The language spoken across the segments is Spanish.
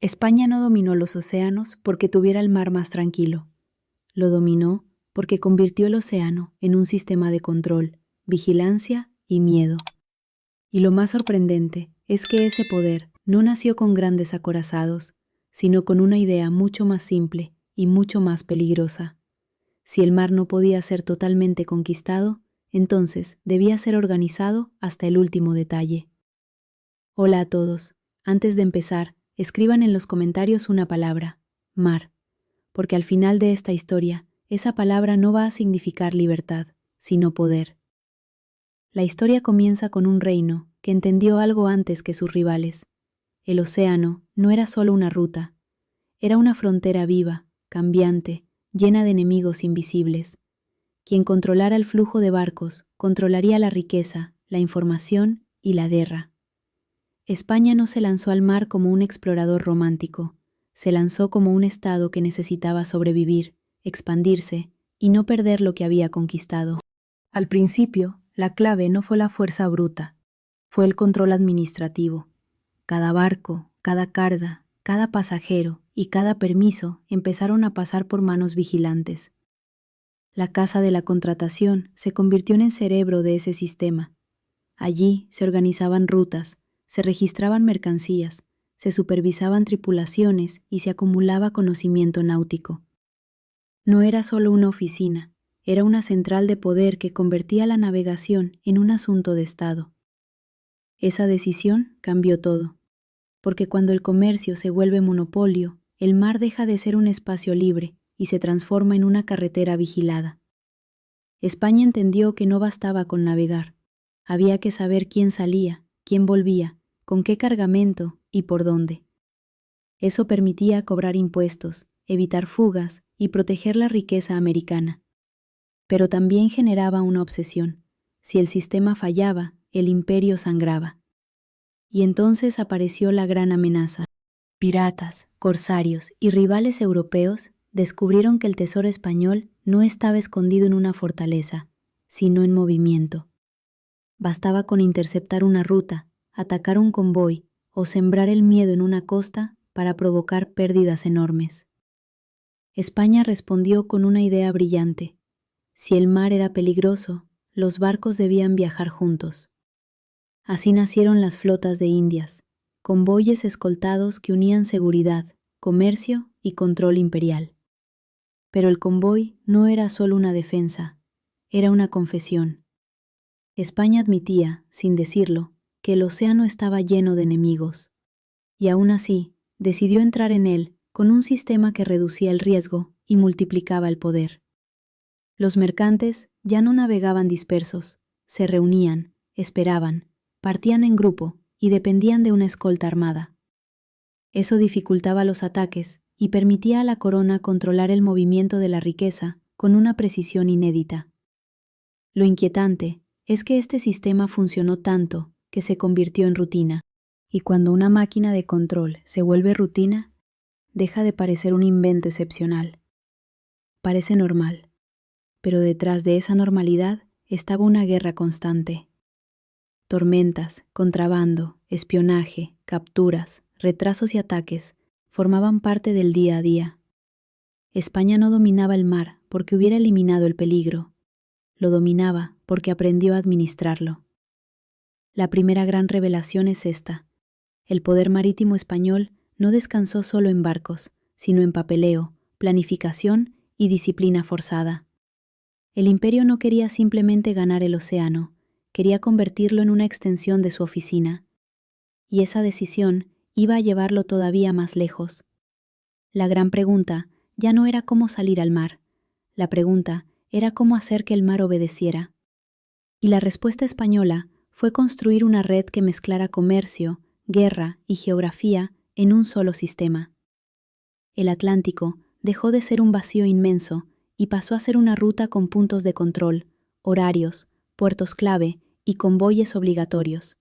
España no dominó los océanos porque tuviera el mar más tranquilo. Lo dominó porque convirtió el océano en un sistema de control, vigilancia y miedo. Y lo más sorprendente es que ese poder no nació con grandes acorazados, sino con una idea mucho más simple y mucho más peligrosa. Si el mar no podía ser totalmente conquistado, entonces debía ser organizado hasta el último detalle. Hola a todos. Antes de empezar, escriban en los comentarios una palabra, mar, porque al final de esta historia, esa palabra no va a significar libertad, sino poder. La historia comienza con un reino que entendió algo antes que sus rivales. El océano no era solo una ruta, era una frontera viva, cambiante, llena de enemigos invisibles. Quien controlara el flujo de barcos, controlaría la riqueza, la información y la guerra. España no se lanzó al mar como un explorador romántico, se lanzó como un estado que necesitaba sobrevivir, expandirse y no perder lo que había conquistado. Al principio, la clave no fue la fuerza bruta, fue el control administrativo. Cada barco, cada carga, cada pasajero y cada permiso empezaron a pasar por manos vigilantes. La casa de la contratación se convirtió en el cerebro de ese sistema. Allí se organizaban rutas, se registraban mercancías, se supervisaban tripulaciones y se acumulaba conocimiento náutico. No era solo una oficina, era una central de poder que convertía la navegación en un asunto de Estado. Esa decisión cambió todo, porque cuando el comercio se vuelve monopolio, el mar deja de ser un espacio libre y se transforma en una carretera vigilada. España entendió que no bastaba con navegar, había que saber quién salía, quién volvía, con qué cargamento y por dónde. Eso permitía cobrar impuestos, evitar fugas y proteger la riqueza americana. Pero también generaba una obsesión. Si el sistema fallaba, el imperio sangraba. Y entonces apareció la gran amenaza. Piratas, corsarios y rivales europeos descubrieron que el tesoro español no estaba escondido en una fortaleza, sino en movimiento. Bastaba con interceptar una ruta, atacar un convoy o sembrar el miedo en una costa para provocar pérdidas enormes. España respondió con una idea brillante. Si el mar era peligroso, los barcos debían viajar juntos. Así nacieron las flotas de Indias, convoyes escoltados que unían seguridad, comercio y control imperial. Pero el convoy no era solo una defensa, era una confesión. España admitía, sin decirlo, que el océano estaba lleno de enemigos, y aún así decidió entrar en él con un sistema que reducía el riesgo y multiplicaba el poder. Los mercantes ya no navegaban dispersos, se reunían, esperaban, partían en grupo y dependían de una escolta armada. Eso dificultaba los ataques y permitía a la corona controlar el movimiento de la riqueza con una precisión inédita. Lo inquietante es que este sistema funcionó tanto que se convirtió en rutina, y cuando una máquina de control se vuelve rutina, deja de parecer un invento excepcional. Parece normal, pero detrás de esa normalidad estaba una guerra constante. Tormentas, contrabando, espionaje, capturas, retrasos y ataques formaban parte del día a día. España no dominaba el mar porque hubiera eliminado el peligro, lo dominaba porque aprendió a administrarlo. La primera gran revelación es esta: el poder marítimo español no descansó solo en barcos, sino en papeleo, planificación y disciplina forzada. El imperio no quería simplemente ganar el océano, quería convertirlo en una extensión de su oficina. Y esa decisión iba a llevarlo todavía más lejos. La gran pregunta ya no era cómo salir al mar, la pregunta era cómo hacer que el mar obedeciera. Y la respuesta española fue construir una red que mezclara comercio, guerra y geografía en un solo sistema. El Atlántico dejó de ser un vacío inmenso y pasó a ser una ruta con puntos de control, horarios, puertos clave y convoyes obligatorios.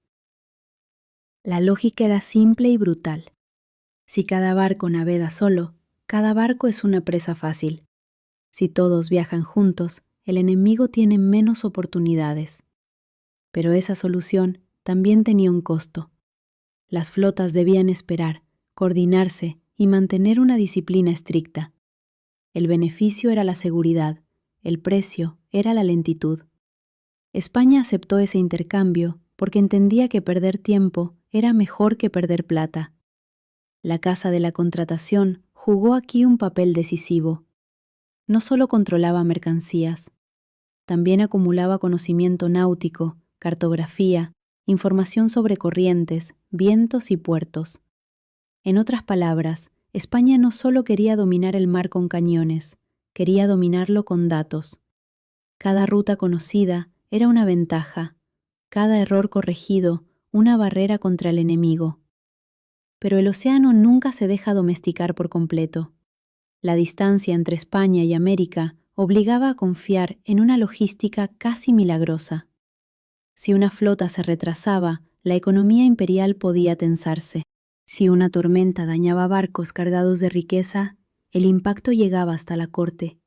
La lógica era simple y brutal. Si cada barco navega solo, cada barco es una presa fácil. Si todos viajan juntos, el enemigo tiene menos oportunidades. Pero esa solución también tenía un costo. Las flotas debían esperar, coordinarse y mantener una disciplina estricta. El beneficio era la seguridad, el precio era la lentitud. España aceptó ese intercambio porque entendía que perder tiempo era mejor que perder plata. La Casa de la Contratación jugó aquí un papel decisivo. No solo controlaba mercancías, también acumulaba conocimiento náutico, cartografía, información sobre corrientes, vientos y puertos. En otras palabras, España no solo quería dominar el mar con cañones, quería dominarlo con datos. Cada ruta conocida era una ventaja, cada error corregido una barrera contra el enemigo. Pero el océano nunca se deja domesticar por completo. La distancia entre España y América obligaba a confiar en una logística casi milagrosa. Si una flota se retrasaba, la economía imperial podía tensarse. Si una tormenta dañaba barcos cargados de riqueza, el impacto llegaba hasta la corte.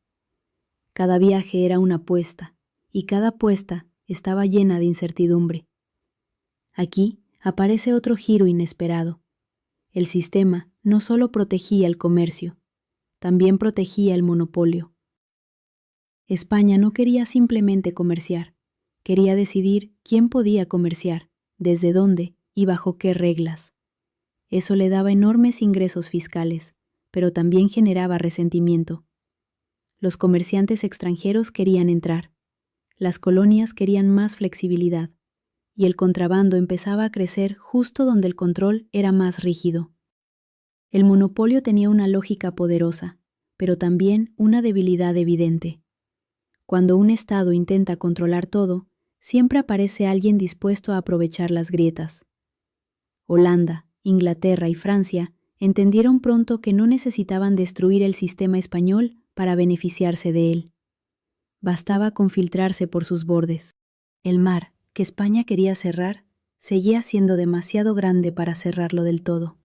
Cada viaje era una apuesta, y cada apuesta estaba llena de incertidumbre. Aquí aparece otro giro inesperado. El sistema no solo protegía el comercio, también protegía el monopolio. España no quería simplemente comerciar, quería decidir quién podía comerciar, desde dónde y bajo qué reglas. Eso le daba enormes ingresos fiscales, pero también generaba resentimiento. Los comerciantes extranjeros querían entrar, las colonias querían más flexibilidad, y el contrabando empezaba a crecer justo donde el control era más rígido. El monopolio tenía una lógica poderosa, pero también una debilidad evidente. Cuando un Estado intenta controlar todo, siempre aparece alguien dispuesto a aprovechar las grietas. Holanda, Inglaterra y Francia entendieron pronto que no necesitaban destruir el sistema español para beneficiarse de él. Bastaba con filtrarse por sus bordes. El mar, que España quería cerrar, seguía siendo demasiado grande para cerrarlo del todo.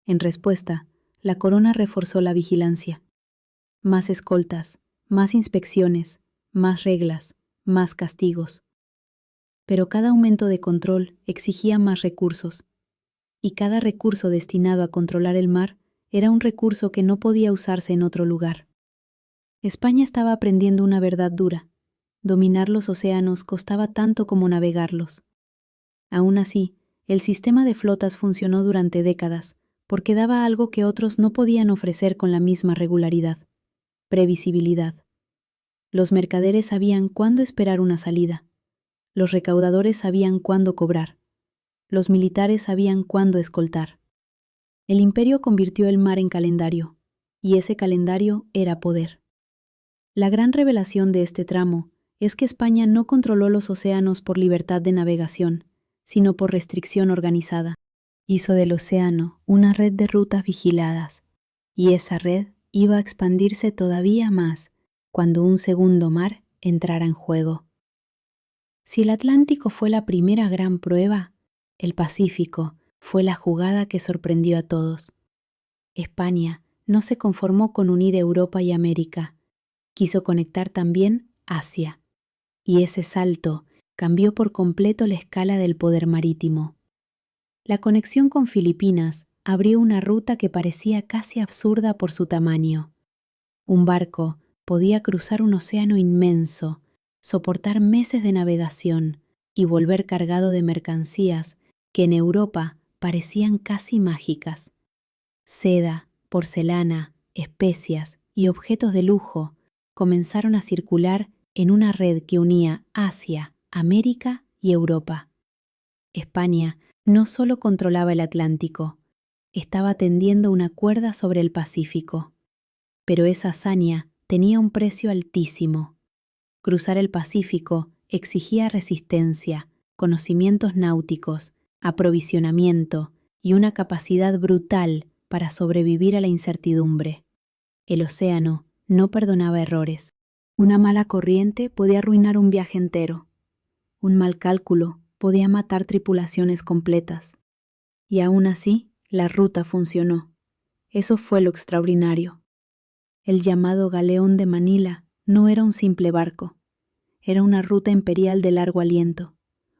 En respuesta, la corona reforzó la vigilancia. Más escoltas, más inspecciones, más reglas, más castigos. Pero cada aumento de control exigía más recursos, y cada recurso destinado a controlar el mar era un recurso que no podía usarse en otro lugar. España estaba aprendiendo una verdad dura. Dominar los océanos costaba tanto como navegarlos. Aún así, el sistema de flotas funcionó durante décadas, porque daba algo que otros no podían ofrecer con la misma regularidad: previsibilidad. Los mercaderes sabían cuándo esperar una salida. Los recaudadores sabían cuándo cobrar. Los militares sabían cuándo escoltar. El imperio convirtió el mar en calendario, y ese calendario era poder. La gran revelación de este tramo es que España no controló los océanos por libertad de navegación, sino por restricción organizada. Hizo del océano una red de rutas vigiladas, y esa red iba a expandirse todavía más cuando un segundo mar entrara en juego. Si el Atlántico fue la primera gran prueba, el Pacífico fue la jugada que sorprendió a todos. España no se conformó con unir Europa y América, quiso conectar también Asia, y ese salto cambió por completo la escala del poder marítimo. La conexión con Filipinas abrió una ruta que parecía casi absurda por su tamaño. Un barco podía cruzar un océano inmenso, soportar meses de navegación y volver cargado de mercancías que en Europa parecían casi mágicas. Seda, porcelana, especias y objetos de lujo comenzaron a circular en una red que unía Asia, América y Europa. España no solo controlaba el Atlántico, estaba tendiendo una cuerda sobre el Pacífico. Pero esa hazaña tenía un precio altísimo. Cruzar el Pacífico exigía resistencia, conocimientos náuticos, aprovisionamiento y una capacidad brutal para sobrevivir a la incertidumbre. El océano no perdonaba errores. Una mala corriente podía arruinar un viaje entero. Un mal cálculo podía matar tripulaciones completas. Y aún así, la ruta funcionó. Eso fue lo extraordinario. El llamado Galeón de Manila no era un simple barco. Era una ruta imperial de largo aliento,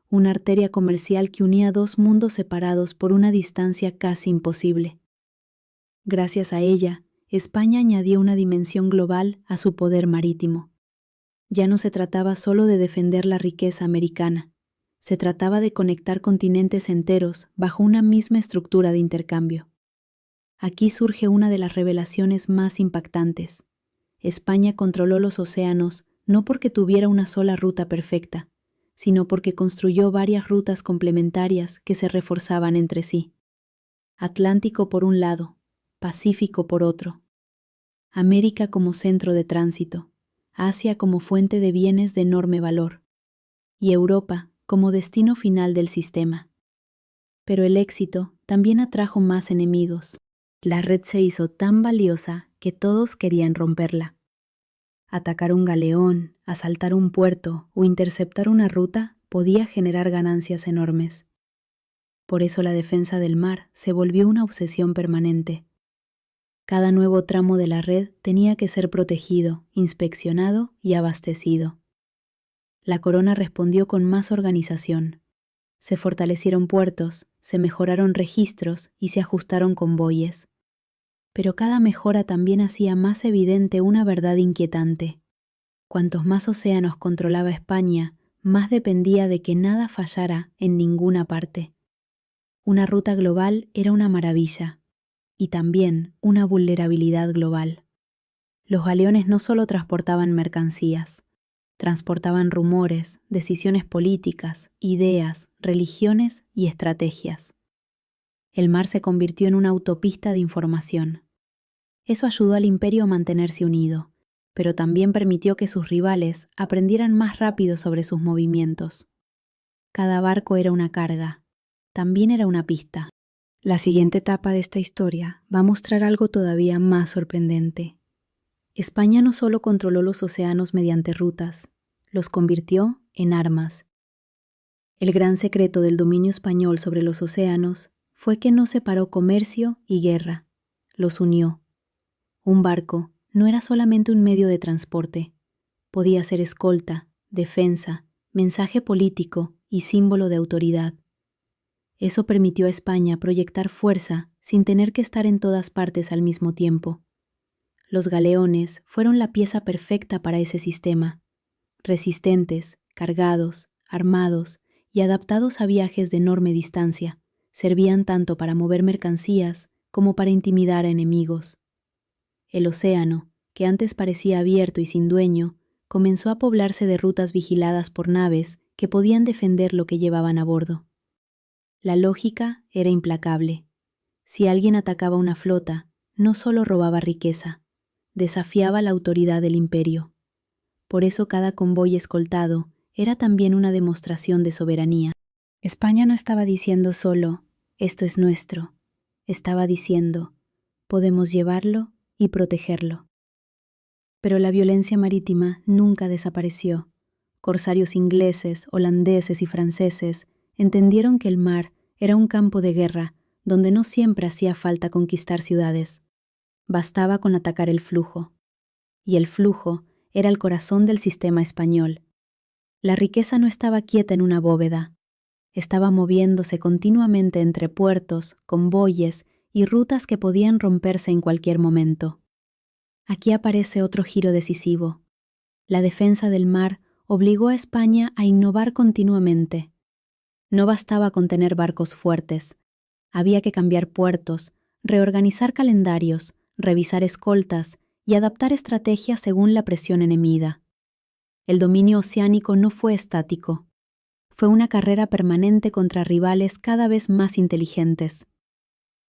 una arteria comercial que unía dos mundos separados por una distancia casi imposible. Gracias a ella, España añadió una dimensión global a su poder marítimo. Ya no se trataba solo de defender la riqueza americana, se trataba de conectar continentes enteros bajo una misma estructura de intercambio. Aquí surge una de las revelaciones más impactantes. España controló los océanos no porque tuviera una sola ruta perfecta, sino porque construyó varias rutas complementarias que se reforzaban entre sí. Atlántico por un lado, Pacífico por otro. América como centro de tránsito, Asia como fuente de bienes de enorme valor, y Europa como destino final del sistema. Pero el éxito también atrajo más enemigos. La red se hizo tan valiosa que todos querían romperla. Atacar un galeón, asaltar un puerto o interceptar una ruta podía generar ganancias enormes. Por eso la defensa del mar se volvió una obsesión permanente. Cada nuevo tramo de la red tenía que ser protegido, inspeccionado y abastecido. La corona respondió con más organización. Se fortalecieron puertos, se mejoraron registros y se ajustaron convoyes. Pero cada mejora también hacía más evidente una verdad inquietante. Cuantos más océanos controlaba España, más dependía de que nada fallara en ninguna parte. Una ruta global era una maravilla, y también una vulnerabilidad global. Los galeones no solo transportaban mercancías, transportaban rumores, decisiones políticas, ideas, religiones y estrategias. El mar se convirtió en una autopista de información. Eso ayudó al imperio a mantenerse unido, pero también permitió que sus rivales aprendieran más rápido sobre sus movimientos. Cada barco era una carga, también era una pista. La siguiente etapa de esta historia va a mostrar algo todavía más sorprendente. España no solo controló los océanos mediante rutas, los convirtió en armas. El gran secreto del dominio español sobre los océanos fue que no separó comercio y guerra, los unió. Un barco no era solamente un medio de transporte, podía ser escolta, defensa, mensaje político y símbolo de autoridad. Eso permitió a España proyectar fuerza sin tener que estar en todas partes al mismo tiempo. Los galeones fueron la pieza perfecta para ese sistema, resistentes, cargados, armados y adaptados a viajes de enorme distancia, servían tanto para mover mercancías como para intimidar a enemigos. El océano, que antes parecía abierto y sin dueño, comenzó a poblarse de rutas vigiladas por naves que podían defender lo que llevaban a bordo. La lógica era implacable. Si alguien atacaba una flota, no solo robaba riqueza, desafiaba la autoridad del imperio. Por eso cada convoy escoltado era también una demostración de soberanía. España no estaba diciendo solo, esto es nuestro. Estaba diciendo, podemos llevarlo y protegerlo. Pero la violencia marítima nunca desapareció. Corsarios ingleses, holandeses y franceses entendieron que el mar era un campo de guerra donde no siempre hacía falta conquistar ciudades. Bastaba con atacar el flujo. Y el flujo era el corazón del sistema español. La riqueza no estaba quieta en una bóveda. Estaba moviéndose continuamente entre puertos, convoyes y rutas que podían romperse en cualquier momento. Aquí aparece otro giro decisivo. La defensa del mar obligó a España a innovar continuamente. No bastaba con tener barcos fuertes. Había que cambiar puertos, reorganizar calendarios, revisar escoltas y adaptar estrategias según la presión enemiga. El dominio oceánico no fue estático. Fue una carrera permanente contra rivales cada vez más inteligentes.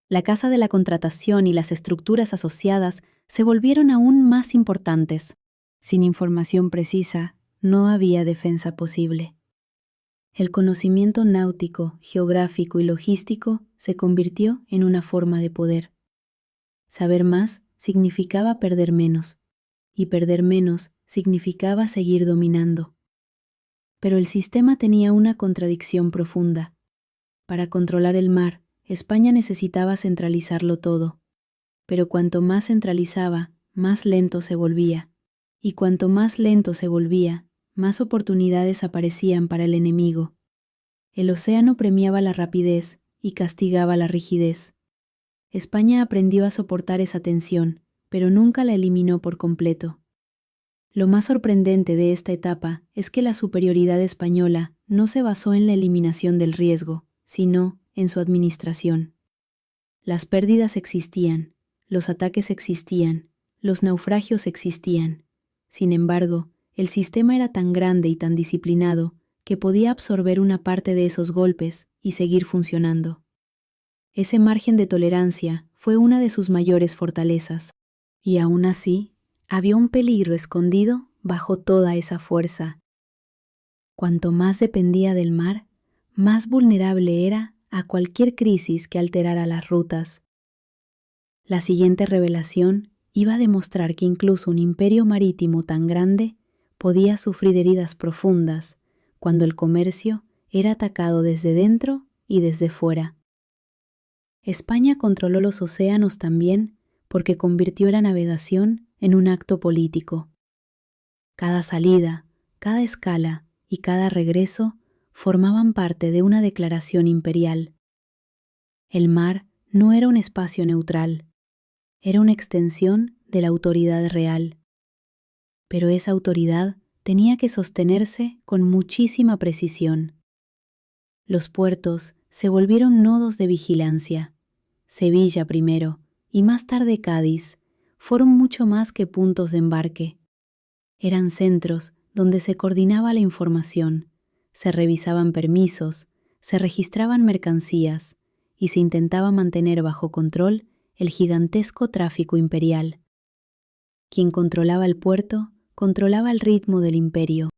La casa de la contratación y las estructuras asociadas se volvieron aún más importantes. Sin información precisa, no había defensa posible. El conocimiento náutico, geográfico y logístico se convirtió en una forma de poder. Saber más significaba perder menos, y perder menos significaba seguir dominando. Pero el sistema tenía una contradicción profunda. Para controlar el mar, España necesitaba centralizarlo todo. Pero cuanto más centralizaba, más lento se volvía. Y cuanto más lento se volvía, más oportunidades aparecían para el enemigo. El océano premiaba la rapidez y castigaba la rigidez. España aprendió a soportar esa tensión, pero nunca la eliminó por completo. Lo más sorprendente de esta etapa es que la superioridad española no se basó en la eliminación del riesgo, sino en su administración. Las pérdidas existían, los ataques existían, los naufragios existían. Sin embargo, el sistema era tan grande y tan disciplinado que podía absorber una parte de esos golpes y seguir funcionando. Ese margen de tolerancia fue una de sus mayores fortalezas. Y aún así, había un peligro escondido bajo toda esa fuerza. Cuanto más dependía del mar, más vulnerable era a cualquier crisis que alterara las rutas. La siguiente revelación iba a demostrar que incluso un imperio marítimo tan grande podía sufrir heridas profundas cuando el comercio era atacado desde dentro y desde fuera. España controló los océanos también porque convirtió la navegación en un acto político. Cada salida, cada escala y cada regreso formaban parte de una declaración imperial. El mar no era un espacio neutral, era una extensión de la autoridad real. Pero esa autoridad tenía que sostenerse con muchísima precisión. Los puertos se volvieron nodos de vigilancia. Sevilla primero, y más tarde Cádiz, fueron mucho más que puntos de embarque. Eran centros donde se coordinaba la información, se revisaban permisos, se registraban mercancías y se intentaba mantener bajo control el gigantesco tráfico imperial. Quien controlaba el puerto, controlaba el ritmo del imperio.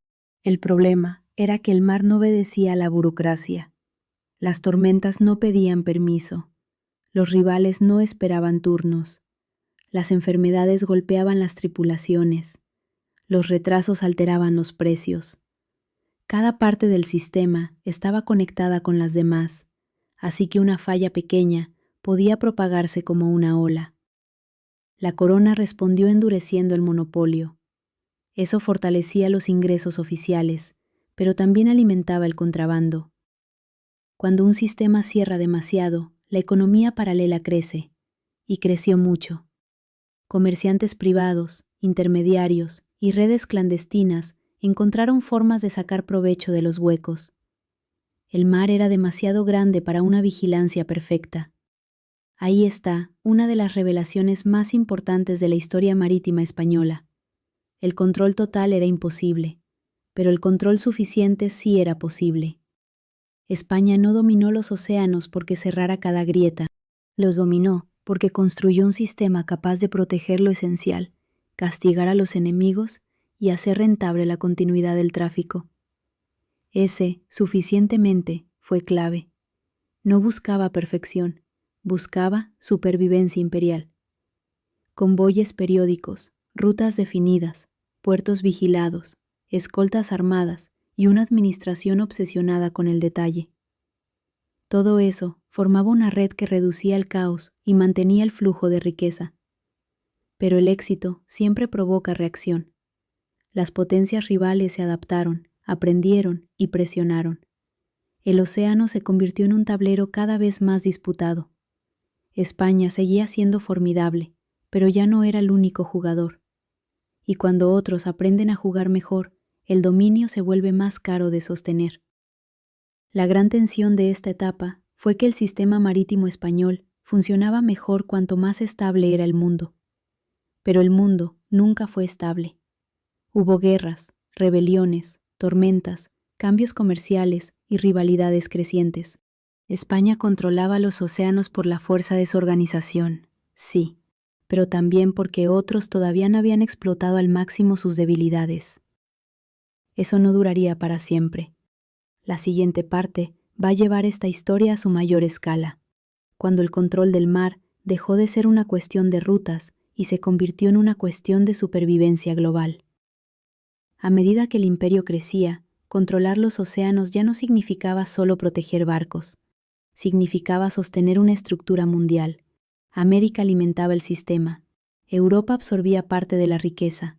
El problema era que el mar no obedecía a la burocracia. Las tormentas no pedían permiso. Los rivales no esperaban turnos. Las enfermedades golpeaban las tripulaciones. Los retrasos alteraban los precios. Cada parte del sistema estaba conectada con las demás, así que una falla pequeña podía propagarse como una ola. La corona respondió endureciendo el monopolio. Eso fortalecía los ingresos oficiales, pero también alimentaba el contrabando. Cuando un sistema cierra demasiado, la economía paralela crece, y creció mucho. Comerciantes privados, intermediarios y redes clandestinas encontraron formas de sacar provecho de los huecos. El mar era demasiado grande para una vigilancia perfecta. Ahí está una de las revelaciones más importantes de la historia marítima española. El control total era imposible, pero el control suficiente sí era posible. España no dominó los océanos porque cerrara cada grieta. Los dominó porque construyó un sistema capaz de proteger lo esencial, castigar a los enemigos y hacer rentable la continuidad del tráfico. Ese, suficientemente, fue clave. No buscaba perfección, buscaba supervivencia imperial. Convoyes periódicos, rutas definidas, puertos vigilados, escoltas armadas y una administración obsesionada con el detalle. Todo eso formaba una red que reducía el caos y mantenía el flujo de riqueza. Pero el éxito siempre provoca reacción. Las potencias rivales se adaptaron, aprendieron y presionaron. El océano se convirtió en un tablero cada vez más disputado. España seguía siendo formidable, pero ya no era el único jugador. Y cuando otros aprenden a jugar mejor, el dominio se vuelve más caro de sostener. La gran tensión de esta etapa fue que el sistema marítimo español funcionaba mejor cuanto más estable era el mundo. Pero el mundo nunca fue estable. Hubo guerras, rebeliones, tormentas, cambios comerciales y rivalidades crecientes. España controlaba los océanos por la fuerza de su organización, sí, pero también porque otros todavía no habían explotado al máximo sus debilidades. Eso no duraría para siempre. La siguiente parte va a llevar esta historia a su mayor escala, cuando el control del mar dejó de ser una cuestión de rutas y se convirtió en una cuestión de supervivencia global. A medida que el imperio crecía, controlar los océanos ya no significaba solo proteger barcos, significaba sostener una estructura mundial. América alimentaba el sistema, Europa absorbía parte de la riqueza,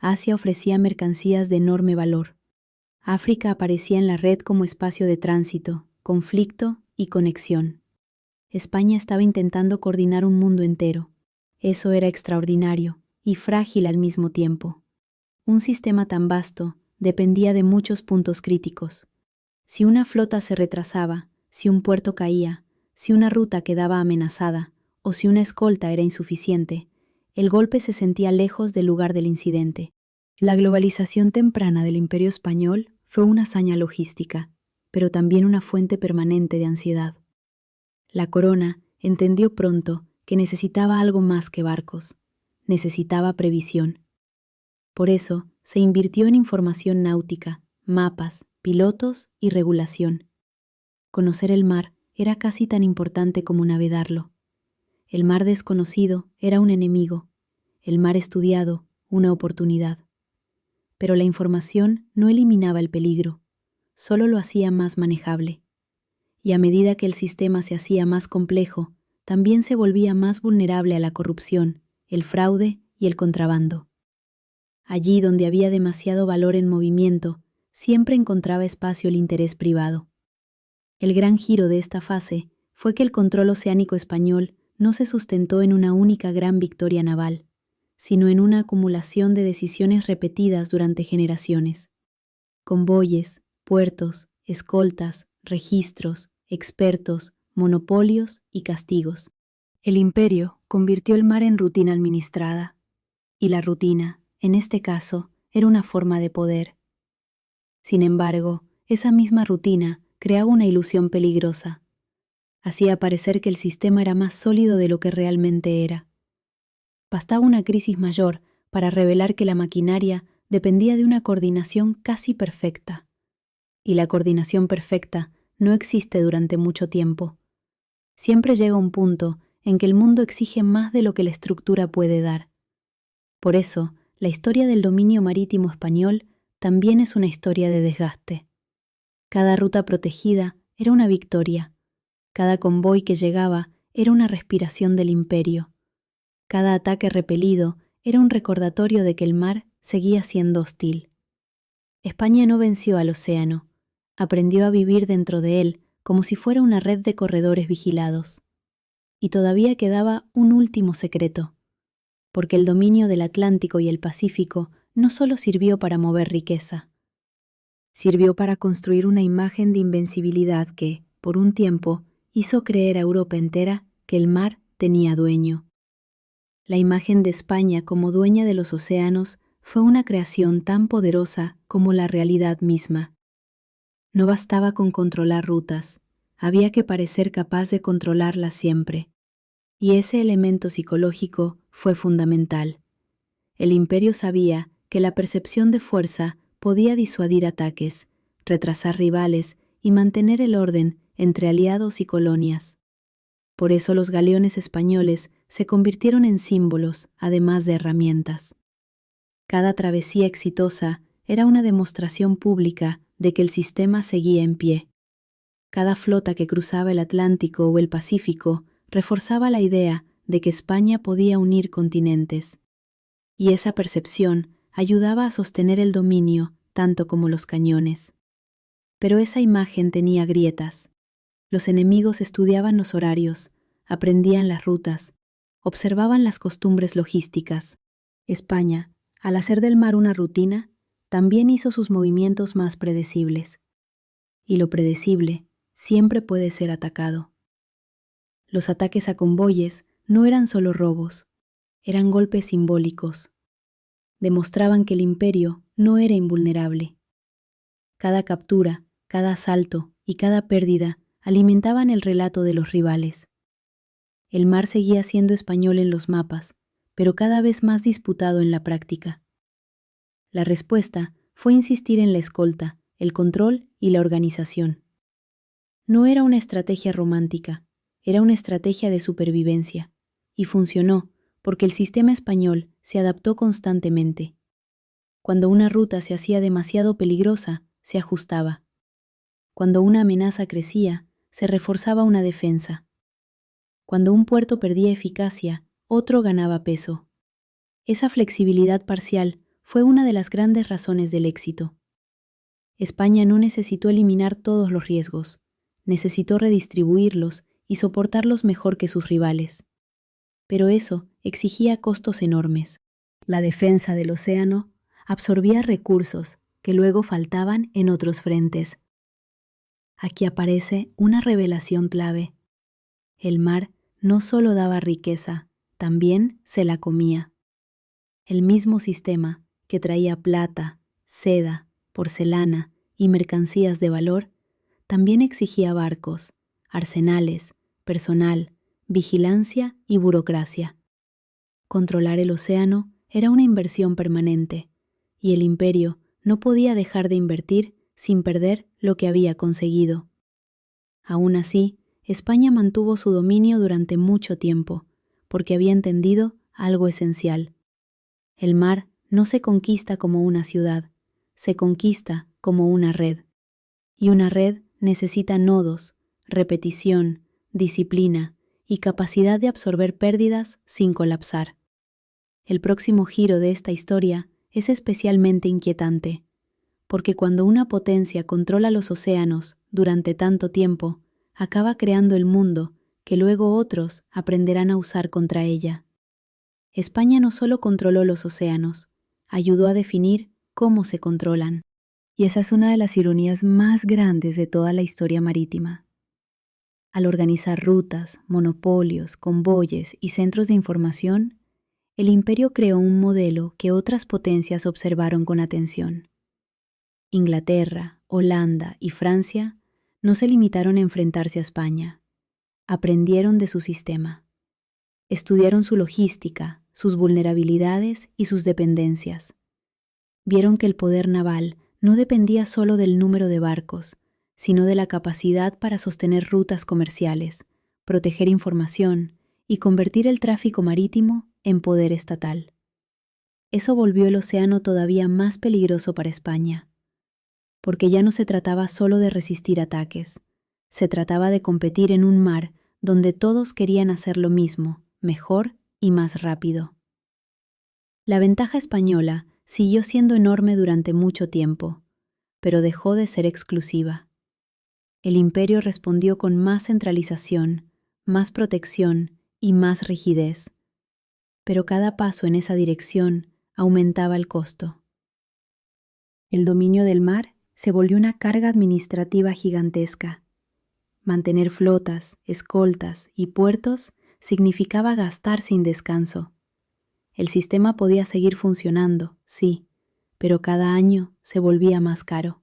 Asia ofrecía mercancías de enorme valor. África aparecía en la red como espacio de tránsito, conflicto y conexión. España estaba intentando coordinar un mundo entero. Eso era extraordinario y frágil al mismo tiempo. Un sistema tan vasto dependía de muchos puntos críticos. Si una flota se retrasaba, si un puerto caía, si una ruta quedaba amenazada o si una escolta era insuficiente, el golpe se sentía lejos del lugar del incidente. La globalización temprana del Imperio Español fue una hazaña logística, pero también una fuente permanente de ansiedad. La corona entendió pronto que necesitaba algo más que barcos, necesitaba previsión. Por eso se invirtió en información náutica, mapas, pilotos y regulación. Conocer el mar era casi tan importante como navegarlo. El mar desconocido era un enemigo, el mar estudiado una oportunidad. Pero la información no eliminaba el peligro, solo lo hacía más manejable. Y a medida que el sistema se hacía más complejo, también se volvía más vulnerable a la corrupción, el fraude y el contrabando. Allí donde había demasiado valor en movimiento, siempre encontraba espacio el interés privado. El gran giro de esta fase fue que el control oceánico español no se sustentó en una única gran victoria naval, sino en una acumulación de decisiones repetidas durante generaciones. Convoyes, puertos, escoltas, registros, expertos, monopolios y castigos. El imperio convirtió el mar en rutina administrada, y la rutina, en este caso, era una forma de poder. Sin embargo, esa misma rutina creaba una ilusión peligrosa. Hacía parecer que el sistema era más sólido de lo que realmente era. Bastaba una crisis mayor para revelar que la maquinaria dependía de una coordinación casi perfecta. Y la coordinación perfecta no existe durante mucho tiempo. Siempre llega un punto en que el mundo exige más de lo que la estructura puede dar. Por eso, la historia del dominio marítimo español también es una historia de desgaste. Cada ruta protegida era una victoria. Cada convoy que llegaba era una respiración del imperio. Cada ataque repelido era un recordatorio de que el mar seguía siendo hostil. España no venció al océano, aprendió a vivir dentro de él como si fuera una red de corredores vigilados. Y todavía quedaba un último secreto, porque el dominio del Atlántico y el Pacífico no solo sirvió para mover riqueza, sirvió para construir una imagen de invencibilidad que, por un tiempo, hizo creer a Europa entera que el mar tenía dueño. La imagen de España como dueña de los océanos fue una creación tan poderosa como la realidad misma. No bastaba con controlar rutas, había que parecer capaz de controlarlas siempre. Y ese elemento psicológico fue fundamental. El imperio sabía que la percepción de fuerza podía disuadir ataques, retrasar rivales y mantener el orden entre aliados y colonias. Por eso los galeones españoles se convirtieron en símbolos, además de herramientas. Cada travesía exitosa era una demostración pública de que el sistema seguía en pie. Cada flota que cruzaba el Atlántico o el Pacífico reforzaba la idea de que España podía unir continentes. Y esa percepción ayudaba a sostener el dominio tanto como los cañones. Pero esa imagen tenía grietas. Los enemigos estudiaban los horarios, aprendían las rutas, observaban las costumbres logísticas. España, al hacer del mar una rutina, también hizo sus movimientos más predecibles. Y lo predecible siempre puede ser atacado. Los ataques a convoyes no eran solo robos, eran golpes simbólicos. Demostraban que el imperio no era invulnerable. Cada captura, cada asalto y cada pérdida alimentaban el relato de los rivales. El mar seguía siendo español en los mapas, pero cada vez más disputado en la práctica. La respuesta fue insistir en la escolta, el control y la organización. No era una estrategia romántica, era una estrategia de supervivencia, y funcionó porque el sistema español se adaptó constantemente. Cuando una ruta se hacía demasiado peligrosa, se ajustaba. Cuando una amenaza crecía, se reforzaba una defensa. Cuando un puerto perdía eficacia, otro ganaba peso. Esa flexibilidad parcial fue una de las grandes razones del éxito. España no necesitó eliminar todos los riesgos, necesitó redistribuirlos y soportarlos mejor que sus rivales. Pero eso exigía costos enormes. La defensa del océano absorbía recursos que luego faltaban en otros frentes. Aquí aparece una revelación clave. El mar no solo daba riqueza, también se la comía. El mismo sistema que traía plata, seda, porcelana y mercancías de valor, también exigía barcos, arsenales, personal, vigilancia y burocracia. Controlar el océano era una inversión permanente, y el imperio no podía dejar de invertir sin perder lo que había conseguido. Aún así, España mantuvo su dominio durante mucho tiempo, porque había entendido algo esencial. El mar no se conquista como una ciudad, se conquista como una red. Y una red necesita nodos, repetición, disciplina y capacidad de absorber pérdidas sin colapsar. El próximo giro de esta historia es especialmente inquietante, porque cuando una potencia controla los océanos durante tanto tiempo, acaba creando el mundo que luego otros aprenderán a usar contra ella. España no solo controló los océanos, ayudó a definir cómo se controlan. Y esa es una de las ironías más grandes de toda la historia marítima. Al organizar rutas, monopolios, convoyes y centros de información, el imperio creó un modelo que otras potencias observaron con atención. Inglaterra, Holanda y Francia no se limitaron a enfrentarse a España. Aprendieron de su sistema. Estudiaron su logística, sus vulnerabilidades y sus dependencias. Vieron que el poder naval no dependía solo del número de barcos, sino de la capacidad para sostener rutas comerciales, proteger información y convertir el tráfico marítimo en poder estatal. Eso volvió el océano todavía más peligroso para España, porque ya no se trataba solo de resistir ataques, se trataba de competir en un mar donde todos querían hacer lo mismo, mejor y más rápido. La ventaja española siguió siendo enorme durante mucho tiempo, pero dejó de ser exclusiva. El imperio respondió con más centralización, más protección y más rigidez, pero cada paso en esa dirección aumentaba el costo. El dominio del mar se volvió una carga administrativa gigantesca. Mantener flotas, escoltas y puertos significaba gastar sin descanso. El sistema podía seguir funcionando, sí, pero cada año se volvía más caro.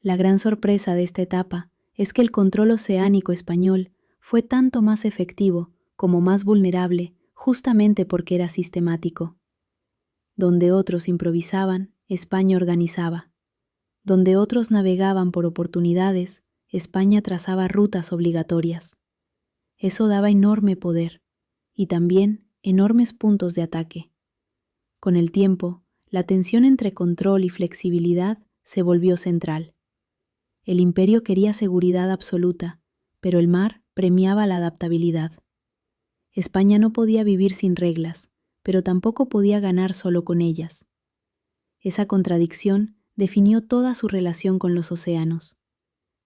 La gran sorpresa de esta etapa es que el control oceánico español fue tanto más efectivo como más vulnerable justamente porque era sistemático. Donde otros improvisaban, España organizaba. Donde otros navegaban por oportunidades, España trazaba rutas obligatorias. Eso daba enorme poder y también enormes puntos de ataque. Con el tiempo, la tensión entre control y flexibilidad se volvió central. El imperio quería seguridad absoluta, pero el mar premiaba la adaptabilidad. España no podía vivir sin reglas, pero tampoco podía ganar solo con ellas. Esa contradicción definió toda su relación con los océanos.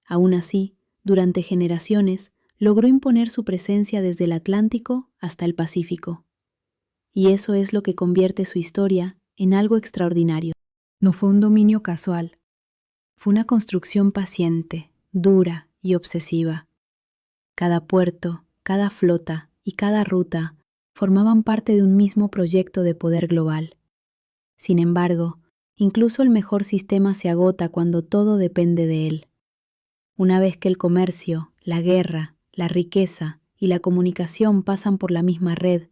Aún así, durante generaciones, logró imponer su presencia desde el Atlántico hasta el Pacífico. Y eso es lo que convierte su historia en algo extraordinario. No fue un dominio casual. Fue una construcción paciente, dura y obsesiva. Cada puerto, cada flota y cada ruta formaban parte de un mismo proyecto de poder global. Sin embargo, incluso el mejor sistema se agota cuando todo depende de él. Una vez que el comercio, la guerra, la riqueza y la comunicación pasan por la misma red,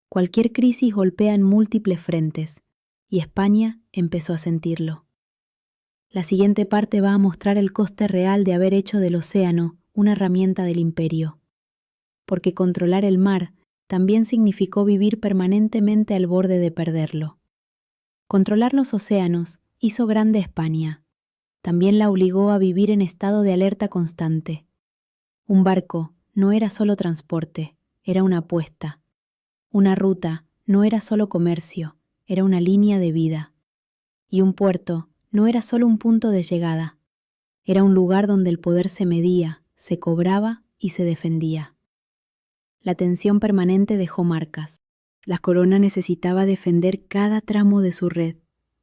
cualquier crisis golpea en múltiples frentes, y España empezó a sentirlo. La siguiente parte va a mostrar el coste real de haber hecho del océano una herramienta del imperio, porque controlar el mar también significó vivir permanentemente al borde de perderlo. Controlar los océanos hizo grande a España. También la obligó a vivir en estado de alerta constante. Un barco no era solo transporte, era una apuesta. Una ruta no era solo comercio, era una línea de vida. Y un puerto no era solo un punto de llegada, era un lugar donde el poder se medía, se cobraba y se defendía. La tensión permanente dejó marcas. La corona necesitaba defender cada tramo de su red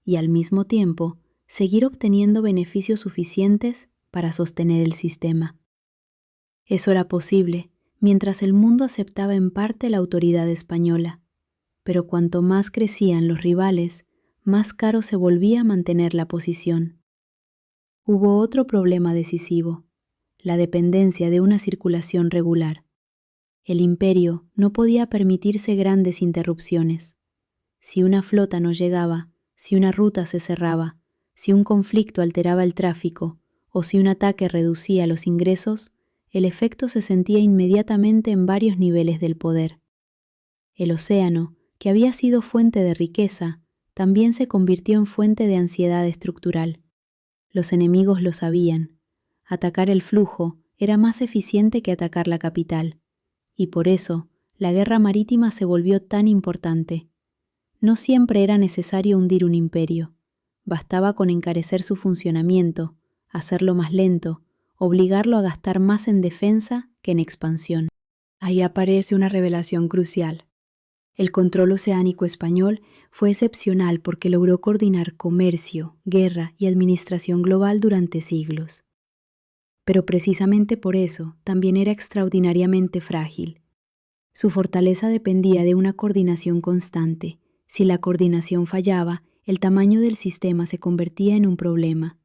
y al mismo tiempo seguir obteniendo beneficios suficientes para sostener el sistema. Eso era posible mientras el mundo aceptaba en parte la autoridad española, pero cuanto más crecían los rivales, más caro se volvía mantener la posición. Hubo otro problema decisivo: la dependencia de una circulación regular. El imperio no podía permitirse grandes interrupciones. Si una flota no llegaba, si una ruta se cerraba, si un conflicto alteraba el tráfico o si un ataque reducía los ingresos, el efecto se sentía inmediatamente en varios niveles del poder. El océano, que había sido fuente de riqueza, también se convirtió en fuente de ansiedad estructural. Los enemigos lo sabían. Atacar el flujo era más eficiente que atacar la capital, y por eso la guerra marítima se volvió tan importante. No siempre era necesario hundir un imperio. Bastaba con encarecer su funcionamiento, hacerlo más lento, obligarlo a gastar más en defensa que en expansión. Ahí aparece una revelación crucial. El control oceánico español fue excepcional porque logró coordinar comercio, guerra y administración global durante siglos. Pero precisamente por eso también era extraordinariamente frágil. Su fortaleza dependía de una coordinación constante. Si la coordinación fallaba, el tamaño del sistema se convertía en un problema.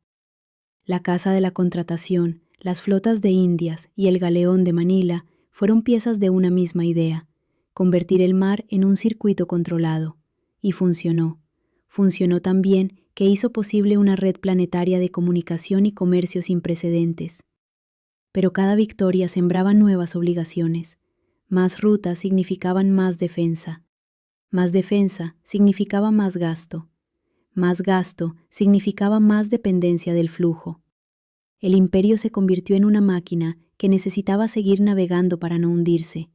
La Casa de la Contratación, las flotas de Indias y el galeón de Manila fueron piezas de una misma idea: convertir el mar en un circuito controlado. Y funcionó. Funcionó tan bien que hizo posible una red planetaria de comunicación y comercio sin precedentes. Pero cada victoria sembraba nuevas obligaciones. Más rutas significaban más defensa. Más defensa significaba más gasto. Más gasto significaba más dependencia del flujo. El imperio se convirtió en una máquina que necesitaba seguir navegando para no hundirse,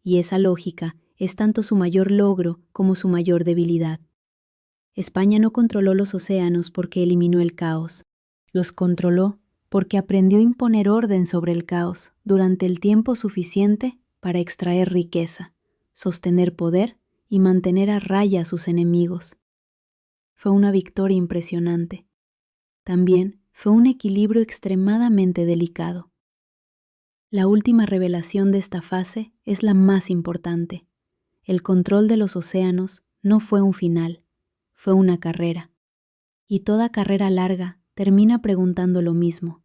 y esa lógica es tanto su mayor logro como su mayor debilidad. España no controló los océanos porque eliminó el caos. Los controló porque aprendió a imponer orden sobre el caos durante el tiempo suficiente para extraer riqueza, sostener poder y mantener a raya a sus enemigos. Fue una victoria impresionante. También fue un equilibrio extremadamente delicado. La última revelación de esta fase es la más importante. El control de los océanos no fue un final, fue una carrera. Y toda carrera larga termina preguntando lo mismo: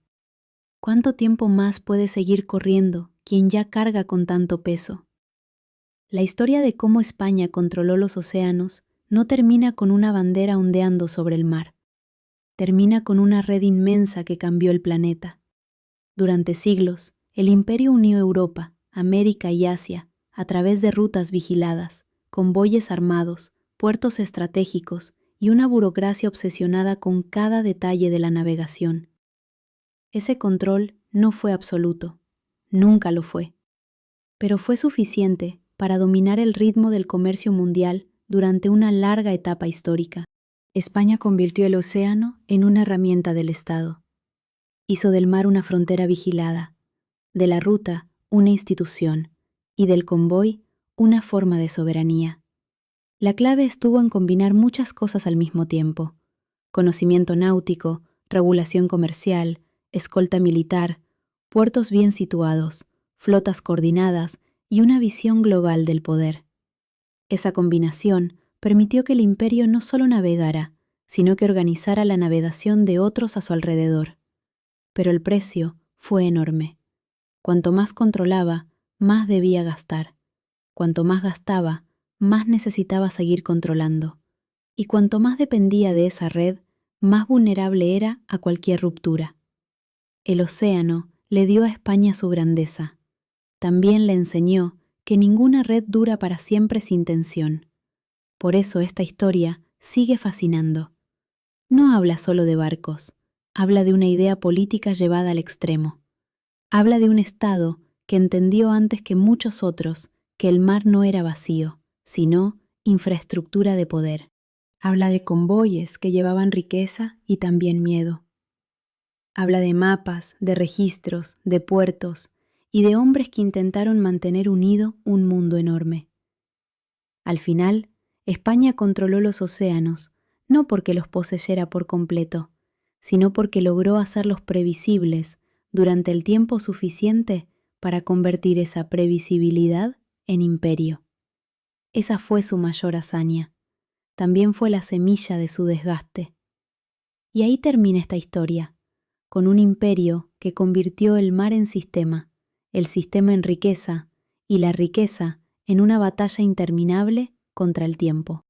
¿cuánto tiempo más puede seguir corriendo quien ya carga con tanto peso? La historia de cómo España controló los océanos no termina con una bandera ondeando sobre el mar. Termina con una red inmensa que cambió el planeta. Durante siglos, el imperio unió Europa, América y Asia a través de rutas vigiladas, convoyes armados, puertos estratégicos y una burocracia obsesionada con cada detalle de la navegación. Ese control no fue absoluto, nunca lo fue, pero fue suficiente para dominar el ritmo del comercio mundial durante una larga etapa histórica. España convirtió el océano en una herramienta del Estado. Hizo del mar una frontera vigilada, de la ruta una institución y del convoy una forma de soberanía. La clave estuvo en combinar muchas cosas al mismo tiempo: conocimiento náutico, regulación comercial, escolta militar, puertos bien situados, flotas coordinadas y una visión global del poder. Esa combinación permitió que el imperio no solo navegara, sino que organizara la navegación de otros a su alrededor. Pero el precio fue enorme. Cuanto más controlaba, más debía gastar. Cuanto más gastaba, más necesitaba seguir controlando. Y cuanto más dependía de esa red, más vulnerable era a cualquier ruptura. El océano le dio a España su grandeza. También le enseñó que ninguna red dura para siempre sin tensión. Por eso esta historia sigue fascinando. No habla solo de barcos, habla de una idea política llevada al extremo. Habla de un Estado que entendió antes que muchos otros que el mar no era vacío, sino infraestructura de poder. Habla de convoyes que llevaban riqueza y también miedo. Habla de mapas, de registros, de puertos y de hombres que intentaron mantener unido un mundo enorme. Al final, España controló los océanos, no porque los poseyera por completo, sino porque logró hacerlos previsibles durante el tiempo suficiente para convertir esa previsibilidad en imperio. Esa fue su mayor hazaña. También fue la semilla de su desgaste. Y ahí termina esta historia, con un imperio que convirtió el mar en sistema, el sistema en riqueza y la riqueza en una batalla interminable contra el tiempo.